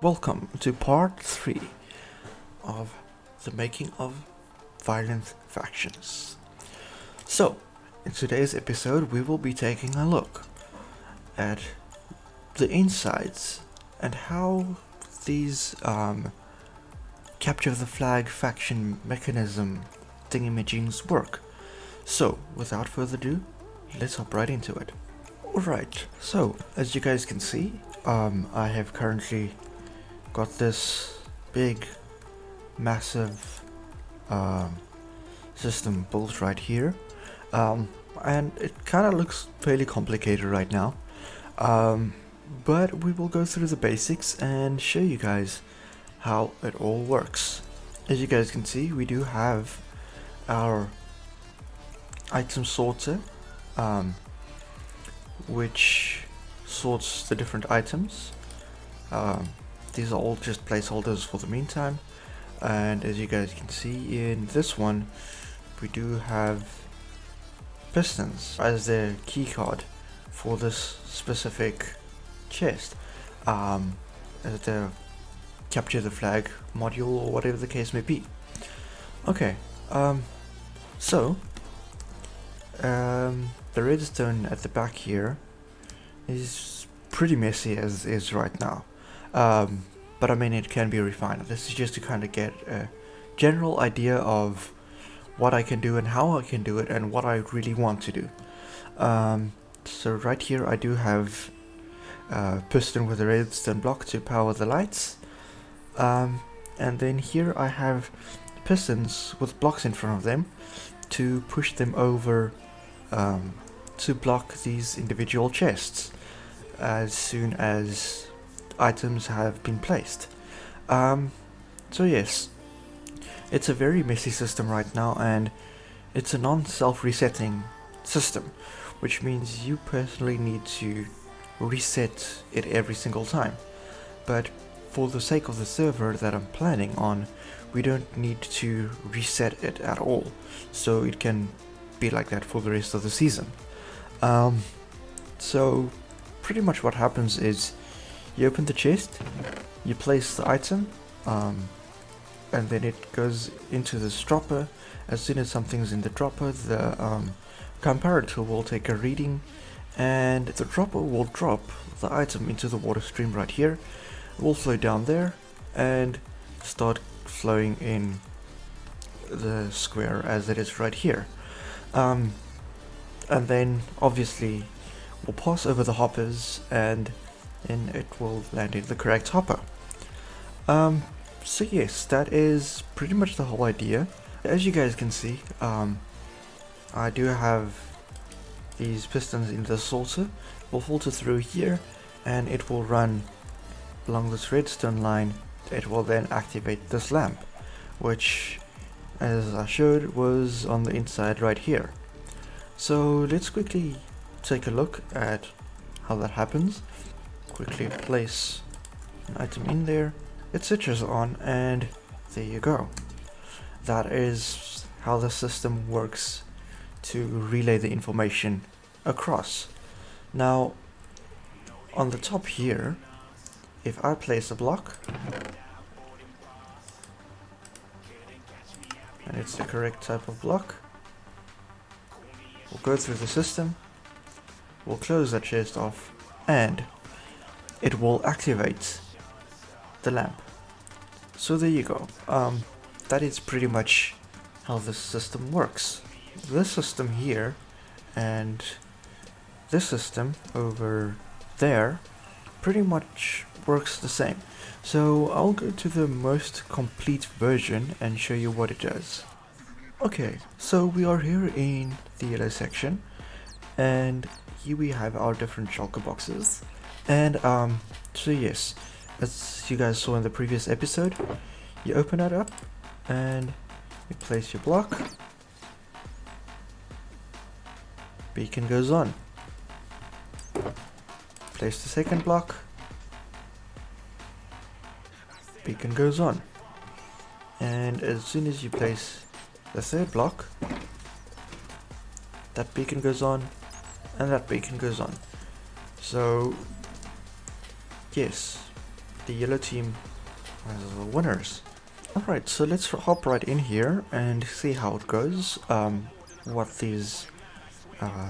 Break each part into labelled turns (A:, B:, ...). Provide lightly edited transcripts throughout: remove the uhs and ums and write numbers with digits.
A: Welcome to part 3 of the making of Vyllenth Factions. So, in today's episode we will be taking a look at the insides and how these capture the flag faction mechanism thingamajigs work. So, without further ado, let's hop right into it. Alright, so as you guys can see, I have currently got this big, massive system built right here, and it kind of looks fairly complicated right now, but we will go through the basics and show you guys how it all works. As you guys can see, we do have our item sorter, which sorts the different items. These are all just placeholders for the meantime, and as you guys can see in this one, we do have pistons as their keycard for this specific chest, as the capture the flag module or whatever the case may be. Okay, so the redstone at the back here is pretty messy as is right now. But I mean, it can be refined. This is just to kind of get a general idea of what I can do and how I can do it and what I really want to do. So right here I do have a piston with a redstone block to power the lights. And then here I have pistons with blocks in front of them to push them over to block these individual chests as soon as items have been placed. So yes, it's a very messy system right now, and it's a non-self-resetting system, which means you personally need to reset it every single time. But for the sake of the server that I'm planning on, we don't need to reset it at all, so it can be like that for the rest of the season. So pretty much what happens is you open the chest, you place the item, and then it goes into this dropper. As soon as something's in the dropper, the comparator will take a reading, and the dropper will drop the item into the water stream right here. It will flow down there and start flowing in the square as it is right here. And then obviously we'll pass over the hoppers, and then it will land in the correct hopper. So yes, that is pretty much the whole idea. As you guys can see, I do have these pistons in the sorter. It will filter through here, and it will run along this redstone line. It will then activate this lamp, which, as I showed, was on the inside right here. So let's quickly take a look at how that happens. Quickly place an item in there, it switches on, and there you go. That is how the system works to relay the information across. Now on the top here, if I place a block and it's the correct type of block, we'll go through the system, we'll close that chest off, and it will activate the lamp. So there you go. That is pretty much how this system works. This system here and this system over there pretty much works the same. So I'll go to the most complete version and show you what it does. Okay, so we are here in the yellow section, and here we have our different Chakra Boxes. And so yes, as you guys saw in the previous episode, you open it up and you place your block, beacon goes on, place the second block, beacon goes on, and as soon as you place the third block, that beacon goes on, and that beacon goes on. So yes, the yellow team as the winners. Alright, so let's hop right in here and see how it goes, what these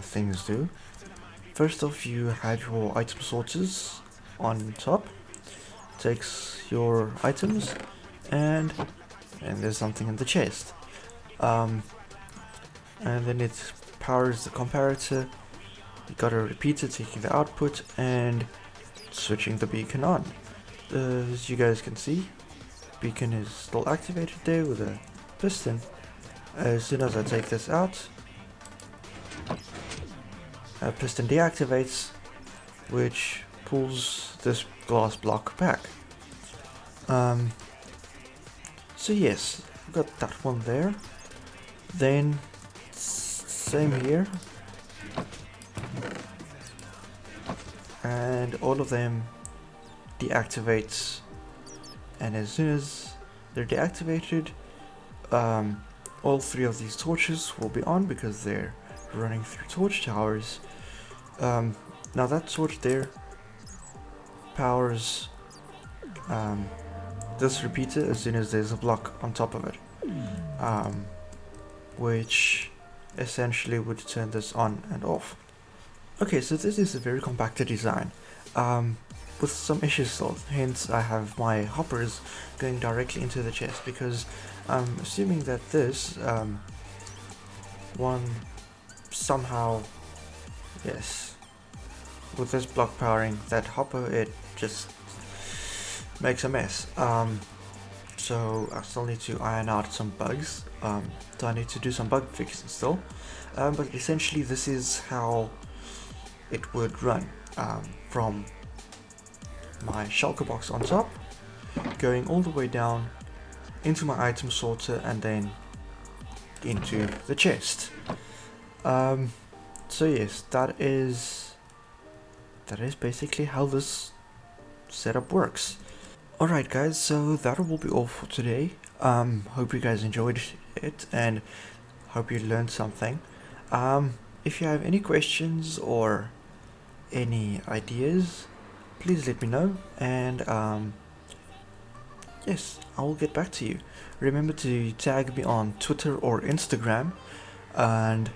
A: things do. First off, you have your item sorters on top. Takes your items and there's something in the chest. And then it powers the comparator. You got a repeater taking the output and switching the beacon on. As you guys can see, beacon is still activated there with a piston. As soon as I take this out, a piston deactivates, which pulls this glass block back. So yes, got that one there. Then same here, and all of them deactivates, and as soon as they're deactivated, all three of these torches will be on because they're running through torch towers. Now that torch there powers this repeater as soon as there's a block on top of it, which essentially would turn this on and off. Okay, so this is a very compacted design, with some issues still, hence I have my hoppers going directly into the chest, because I'm assuming that this one somehow, yes, with this block powering that hopper, it just makes a mess. So I still need to iron out some bugs, so I need to do some bug fixing still, but essentially this is how it would run, from my shulker box on top, going all the way down into my item sorter and then into the chest. So yes, that is basically how this setup works. Alright guys, so that will be all for today. Hope you guys enjoyed it and hope you learned something. If you have any questions or any ideas, please let me know, and yes, I will get back to you. Remember to tag me on Twitter or Instagram and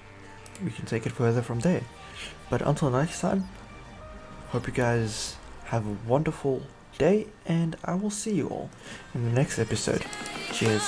A: we can take it further from there. But until next time, hope you guys have a wonderful day, and I will see you all in the next episode. Cheers.